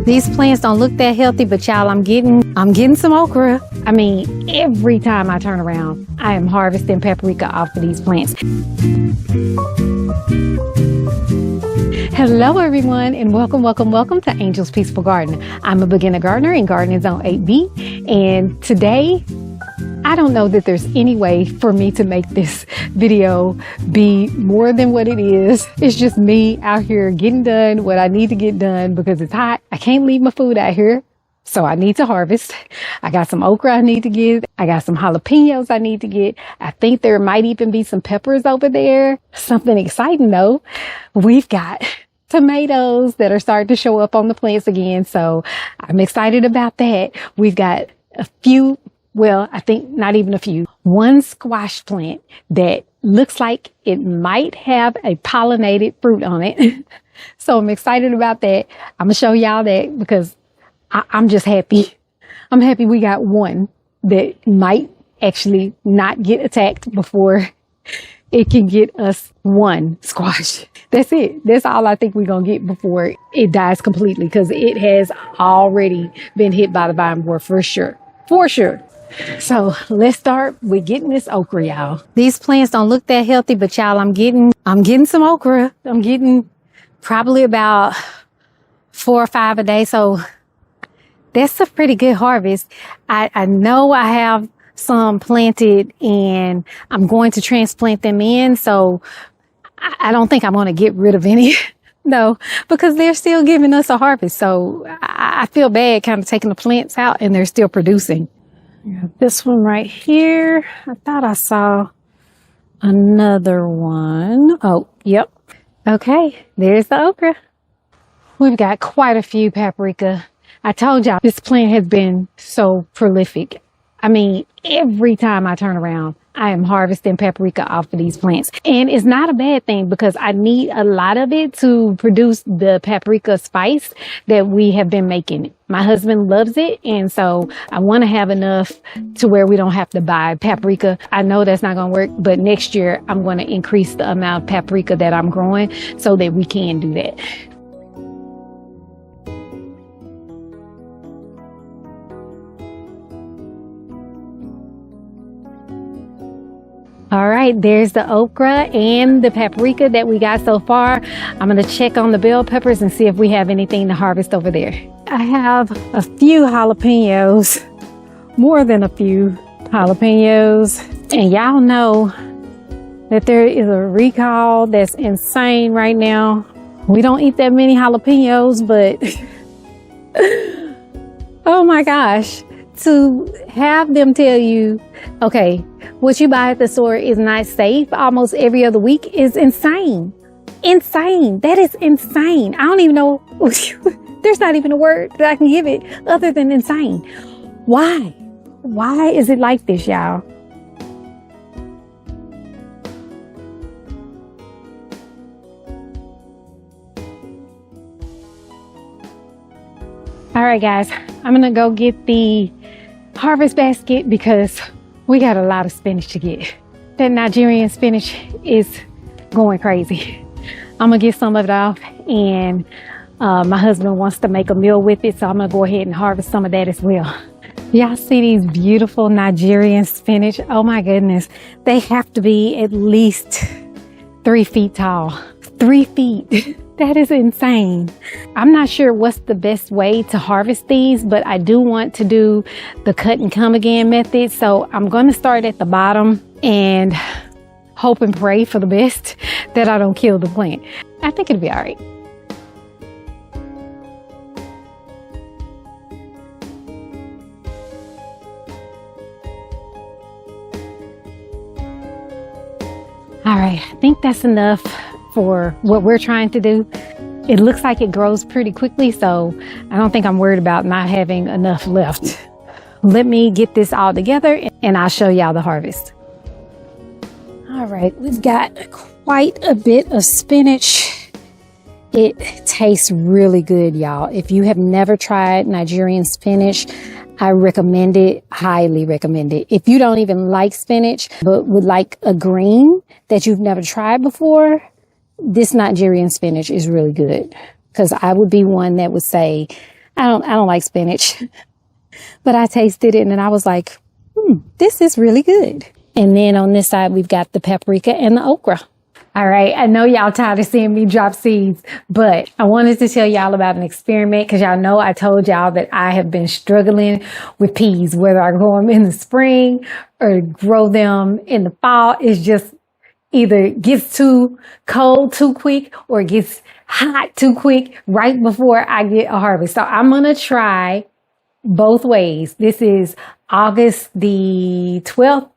These plants don't look that healthy, but y'all, I'm getting some okra. I mean, every time I turn around, I am harvesting paprika off of these plants. Hello everyone, and welcome to Angel's Peaceful Garden. I'm a beginner gardener in Gardening Zone 8B, and today I don't know that there's any way for me to make this video be more than what it is. It's just me out here getting done what I need to get done because it's hot. I can't leave my food out here, so I need to harvest. I got some okra I need to get. I got some jalapenos I need to get. I think there might even be some peppers over there. Something exciting though, we've got tomatoes that are starting to show up on the plants again, so I'm excited about that. We've got a few, well, I think not even a few, one squash plant that looks like it might have a pollinated fruit on it. So I'm excited about that. I'm gonna show y'all that because I'm just happy. I'm happy we got one that might actually not get attacked before it can get us one squash. That's it. That's all I think we're going to get before it dies completely, because it has already been hit by the vine borer for sure. For sure. So let's start with getting this okra, y'all. These plants don't look that healthy, but y'all, I'm getting some okra. I'm getting probably about 4 or 5 a day. So that's a pretty good harvest. I know I have some planted and I'm going to transplant them in. So I don't think I'm going to get rid of any. No, because they're still giving us a harvest. So I feel bad kind of taking the plants out and they're still producing. This one right here, I thought I saw another one. Oh, yep. Okay, there's the okra. We've got quite a few paprika. I told y'all this plant has been so prolific. I mean, every time I turn around, I am harvesting paprika off of these plants. And it's not a bad thing because I need a lot of it to produce the paprika spice that we have been making. My husband loves it, and so I want to have enough to where we don't have to buy paprika. I know that's not going to work, but next year I'm going to increase the amount of paprika that I'm growing so that we can do that. All right, there's the okra and the paprika that we got so far. I'm going to check on the bell peppers and see if we have anything to harvest over there. I have a few jalapenos, more than a few jalapenos. And y'all know that there is a recall that's insane right now. We don't eat that many jalapenos, but oh my gosh, to have them tell you, okay, what you buy at the store is not safe almost every other week is insane. Insane. That is insane. I don't even know. There's not even a word that I can give it other than insane. Why? Why is it like this, y'all? All right, guys, I'm going to go get the harvest basket because we got a lot of spinach to get. That Nigerian spinach is going crazy. I'm going to get some of it off, and my husband wants to make a meal with it, so I'm going to go ahead and harvest some of that as well. Y'all see these beautiful Nigerian spinach? Oh my goodness. They have to be at least 3 feet tall. 3 feet. That is insane. I'm not sure what's the best way to harvest these, but I do want to do the cut and come again method. So I'm going to start at the bottom and hope and pray for the best that I don't kill the plant. I think it'll be all right. All right, I think that's enough for what we're trying to do. It looks like it grows pretty quickly, so I don't think I'm worried about not having enough left. Let me get this all together and I'll show y'all the harvest. All right, we've got quite a bit of spinach. It tastes really good, y'all. If you have never tried Nigerian spinach, I recommend it, highly recommend it. If you don't even like spinach, but would like a green that you've never tried before, this Nigerian spinach is really good. Because I would be one that would say, I don't like spinach, but I tasted it and I was like, this is really good. And then on this side, we've got the paprika and the okra. All right. I know y'all tired of seeing me drop seeds, but I wanted to tell y'all about an experiment because y'all know I told y'all that I have been struggling with peas, whether I grow them in the spring or grow them in the fall. It's just either gets too cold too quick or it gets hot too quick right before I get a harvest. So I'm going to try both ways. This is August the 12th.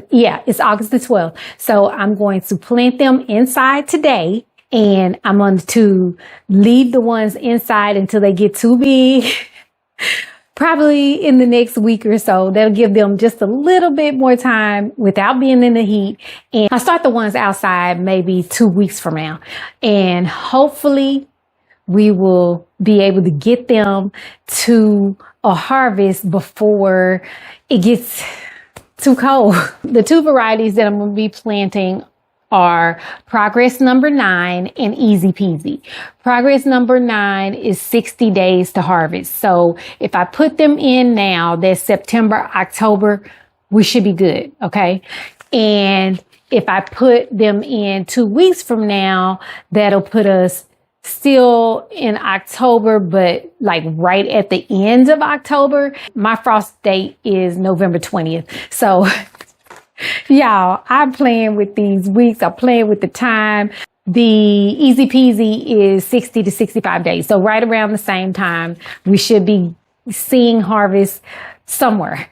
Yeah, it's August the 12th. So I'm going to plant them inside today and I'm going to leave the ones inside until they get too big. Probably in the next week or so. That'll give them just a little bit more time without being in the heat. And I'll start the ones outside maybe 2 weeks from now. And hopefully we will be able to get them to a harvest before it gets too cold. The two varieties that I'm going to be planting are Progress number 9 and Easy Peasy. Progress number 9 is 60 days to harvest. So if I put them in now, that's September, October, we should be good. Okay. And if I put them in 2 weeks from now, that'll put us still in October, but like right at the end of October. My frost date is November 20th. So y'all, I'm playing with these weeks. I'm playing with the time. The Easy Peasy is 60 to 65 days. So right around the same time, we should be seeing harvest somewhere.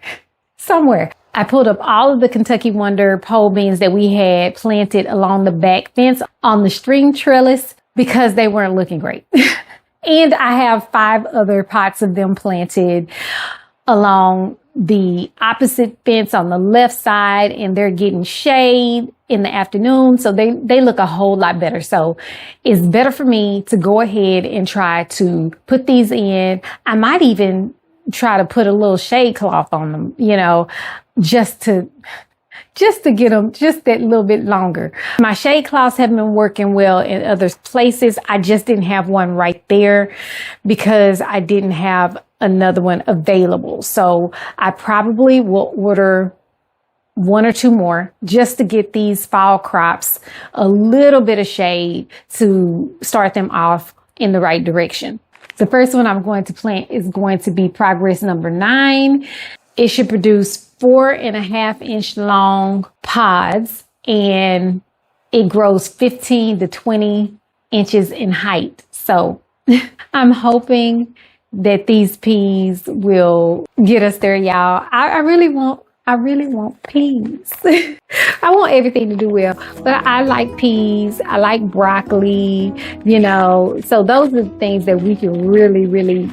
I pulled up all of the Kentucky Wonder pole beans that we had planted along the back fence on the string trellis because they weren't looking great. And I have 5 other pots of them planted along the opposite fence on the left side, and they're getting shade in the afternoon. So they look a whole lot better. So it's better for me to go ahead and try to put these in. I might even try to put a little shade cloth on them, you know, just to get them just that little bit longer. My shade cloths have been working well in other places. I just didn't have one right there because I didn't have another one available. So I probably will order 1 or 2 more just to get these fall crops a little bit of shade to start them off in the right direction. The first one I'm going to plant is going to be Progress number 9. It should produce 4.5-inch long pods, and it grows 15 to 20 inches in height. So I'm hoping that these peas will get us there, y'all. I really want peas. I want everything to do well, but I like peas. I like broccoli, you know. So those are the things that we can really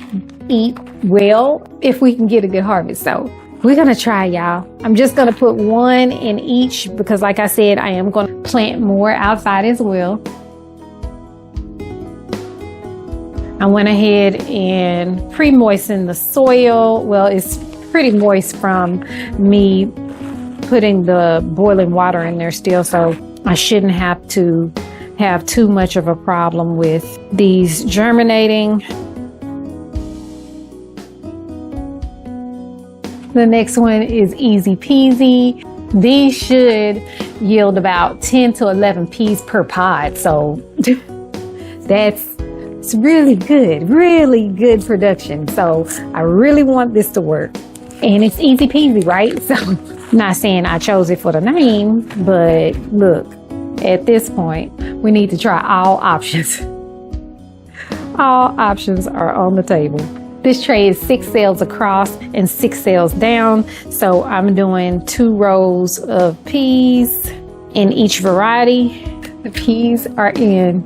eat well if we can get a good harvest. So we're going to try, y'all. I'm just going to put 1 in each because, like I said, I am going to plant more outside as well. I went ahead and pre-moistened the soil. Well, it's pretty moist from me putting the boiling water in there still, so I shouldn't have to have too much of a problem with these germinating. The next one is Easy Peasy. These should yield about 10 to 11 peas per pod, so it's really good production. So I really want this to work. And it's easy peasy, right? So not saying I chose it for the name, but look, at this point, we need to try all options. All options are on the table. This tray is 6 cells across and 6 cells down. So I'm doing 2 rows of peas in each variety. The peas are in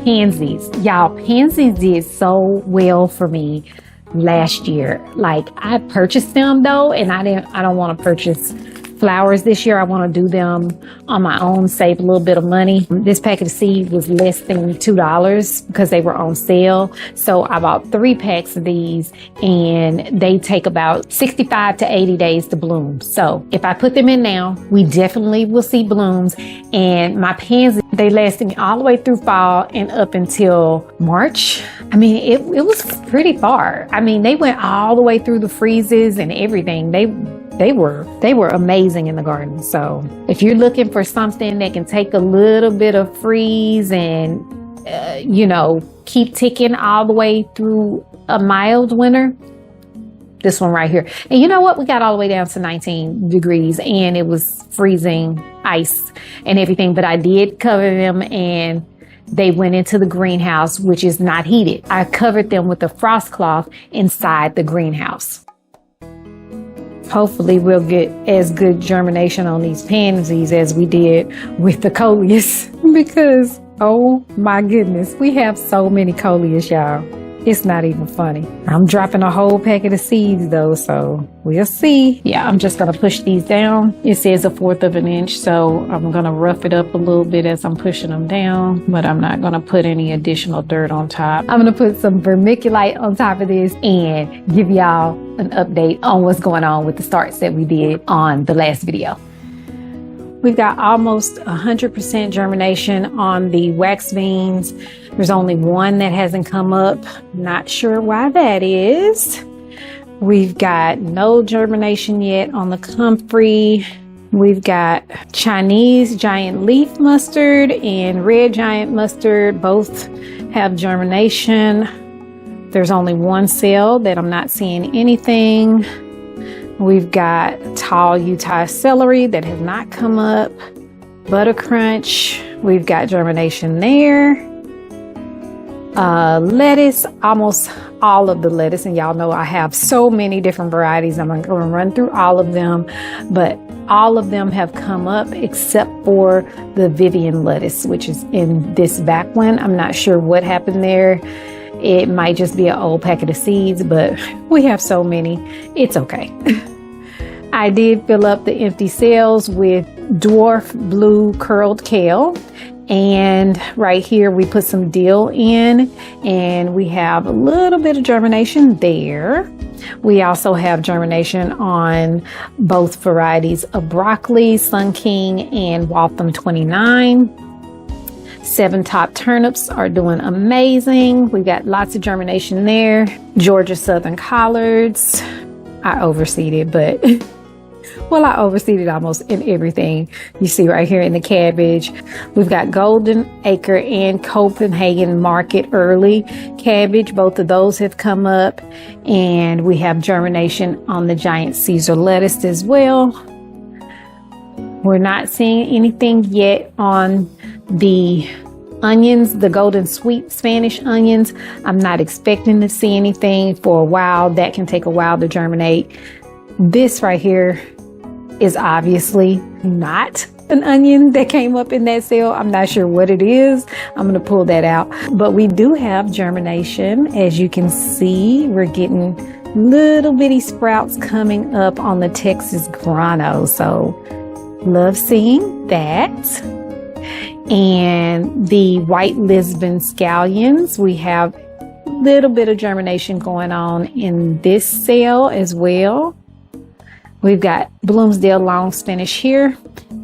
pansies. Y'all, pansies did so well for me last year. Like, I purchased them though, and I don't want to purchase flowers this year. I want to do them on my own, save a little bit of money. This packet of seeds was less than $2 because they were on sale. So I bought 3 packs of these, and they take about 65 to 80 days to bloom. So if I put them in now, we definitely will see blooms. And my pansies, they lasted me all the way through fall and up until March. I mean, it was pretty far. I mean, they went all the way through the freezes and everything. They were amazing in the garden. So if you're looking for something that can take a little bit of freeze and, keep ticking all the way through a mild winter, this one right here. And you know what? We got all the way down to 19 degrees and it was freezing ice and everything, but I did cover them and they went into the greenhouse, which is not heated. I covered them with a frost cloth inside the greenhouse. Hopefully we'll get as good germination on these pansies as we did with the coleus, because oh my goodness, we have so many coleus, y'all. It's not even funny. I'm dropping a whole packet of seeds though, so we'll see. Yeah, I'm just gonna push these down. It says 1/4 of an inch, so I'm gonna rough it up a little bit as I'm pushing them down, but I'm not gonna put any additional dirt on top. I'm gonna put some vermiculite on top of this and give y'all an update on what's going on with the starts that we did on the last video. We've got almost 100% germination on the wax beans. There's only one that hasn't come up. Not sure why that is. We've got no germination yet on the comfrey. We've got Chinese giant leaf mustard and red giant mustard. Both have germination. There's only one cell that I'm not seeing anything. We've got tall Utah celery that has not come up. Butter crunch, we've got germination there. Lettuce, almost all of the lettuce, and y'all know I have so many different varieties. I'm going to run through all of them, but all of them have come up except for the Vivian lettuce, which is in this back one. I'm not sure what happened there. It might just be an old packet of seeds, but we have so many, it's okay. I did fill up the empty cells with dwarf blue curled kale. And right here we put some dill in, and we have a little bit of germination there. We also have germination on both varieties of broccoli, Sun King and Waltham 29. 7 top turnips are doing amazing. We got lots of germination there. Georgia Southern collards. I overseeded, but well, I overseeded almost in everything. You see right here in the cabbage. We've got Golden Acre and Copenhagen Market early cabbage. Both of those have come up, and we have germination on the giant Caesar lettuce as well. We're not seeing anything yet on the onions, the golden sweet Spanish onions. I'm not expecting to see anything for a while. That can take a while to germinate. This right here is obviously not an onion that came up in that cell. I'm not sure what it is. I'm going to pull that out. But we do have germination. As you can see, we're getting little bitty sprouts coming up on the Texas grano. So love seeing that. And the white Lisbon scallions, we have a little bit of germination going on in this cell as well. We've got Bloomsdale long spinach here,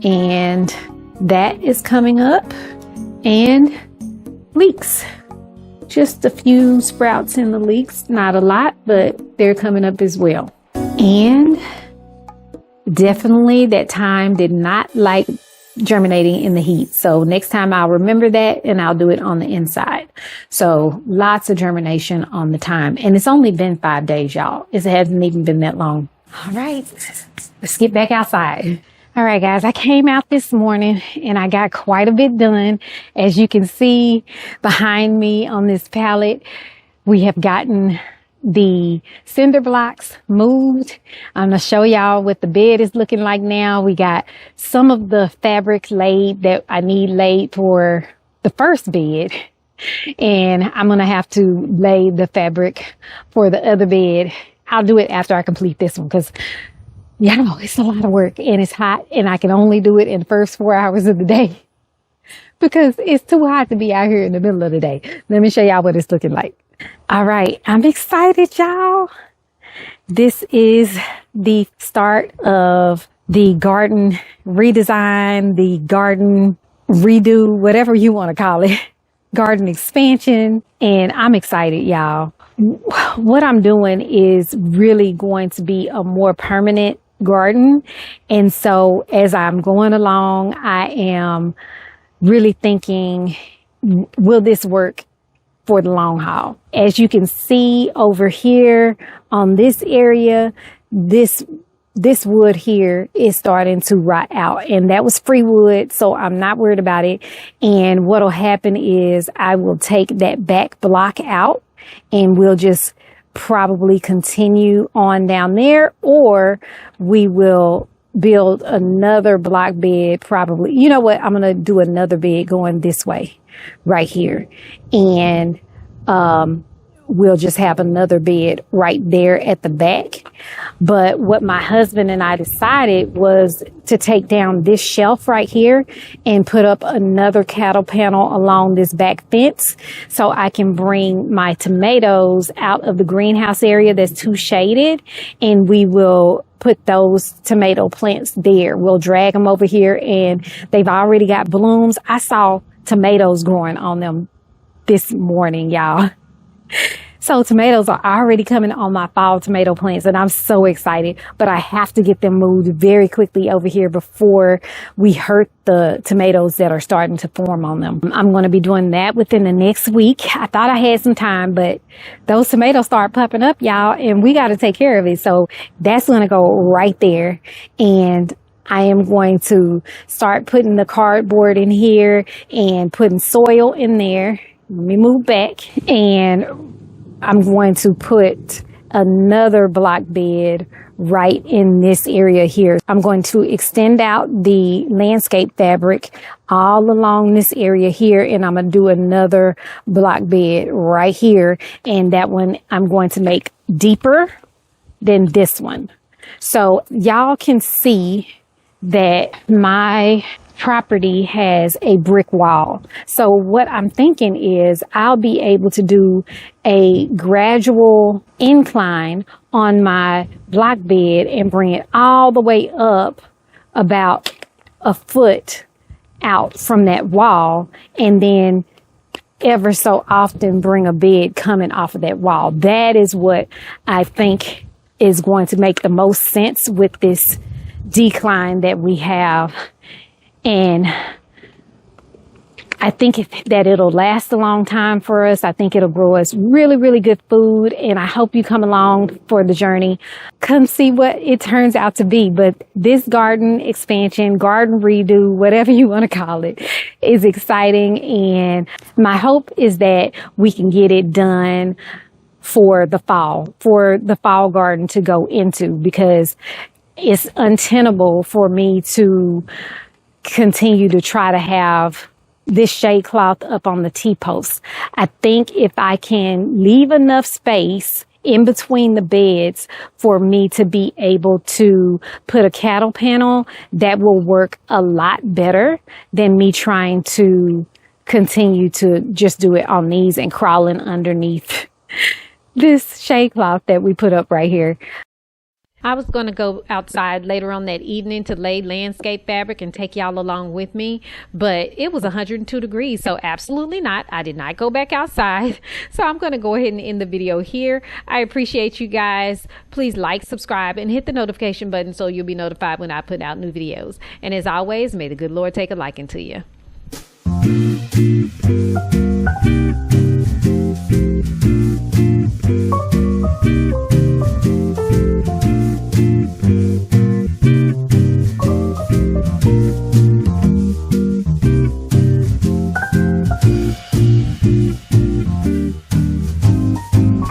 and that is coming up. And leeks, just a few sprouts in the leeks, not a lot, but they're coming up as well. And definitely that thyme did not like germinating in the heat. So next time I'll remember that, and I'll do it on the inside. So lots of germination on the thyme. And it's only been 5 days, y'all. It hasn't even been that long. All right, let's get back outside. All right, guys, I came out this morning and I got quite a bit done. As you can see behind me on this pallet, we have gotten the cinder blocks moved. I'm going to show y'all what the bed is looking like now. We got some of the fabric laid that I need laid for the first bed. And I'm going to have to lay the fabric for the other bed. I'll do it after I complete this one, because Y'all, it's a lot of work and it's hot and I can only do it in the first 4 hours of the day because it's too hot to be out here in the middle of the day. Let me show y'all what it's looking like. All right, I'm excited, y'all. This is the start of the garden redesign, the garden redo, whatever you want to call it, garden expansion. And I'm excited, y'all. What I'm doing is really going to be a more permanent garden. And so as I'm going along, I am really thinking, will this work for the long haul? As you can see over here on this area, this wood here is starting to rot out, and that was free wood, so I'm not worried about it. And what'll happen is I will take that back block out and we'll just probably continue on down there, or we will build another block bed probably. You know what? I'm going to do another bed going this way right here. And, we'll just have another bed right there at the back. But what my husband and I decided was to take down this shelf right here and put up another cattle panel along this back fence so I can bring my tomatoes out of the greenhouse area that's too shaded, and we will put those tomato plants there. We'll drag them over here and they've already got blooms. I saw tomatoes growing on them this morning, y'all. So tomatoes are already coming on my fall tomato plants and I'm so excited, but I have to get them moved very quickly over here before we hurt the tomatoes that are starting to form on them. I'm going to be doing that within the next week. I thought I had some time, but those tomatoes start popping up, y'all, and we got to take care of it. So that's going to go right there. And I am going to start putting the cardboard in here and putting soil in there. Let me move back, and I'm going to put another block bed right in this area here. I'm going to extend out the landscape fabric all along this area here, and I'm going to do another block bed right here. And that one I'm going to make deeper than this one. So y'all can see that my property has a brick wall. So what I'm thinking is I'll be able to do a gradual incline on my block bed and bring it all the way up about a foot out from that wall, and then ever so often bring a bed coming off of that wall. That is what I think is going to make the most sense with this decline that we have. And I think that it'll last a long time for us. I think it'll grow us really, really good food. And I hope you come along for the journey. Come see what it turns out to be. But this garden expansion, garden redo, whatever you want to call it, is exciting. And my hope is that we can get it done for the fall garden to go into, because it's untenable for me to continue to try to have this shade cloth up on the T-post. I think if I can leave enough space in between the beds for me to be able to put a cattle panel, that will work a lot better than me trying to continue to just do it on these and crawling underneath this shade cloth that we put up right here. I was going to go outside later on that evening to lay landscape fabric and take y'all along with me, but it was 102 degrees, so absolutely not. I did not go back outside. So I'm going to go ahead and end the video here. I appreciate you guys. Please like, subscribe, and hit the notification button so you'll be notified when I put out new videos. And as always, may the good Lord take a liking to you.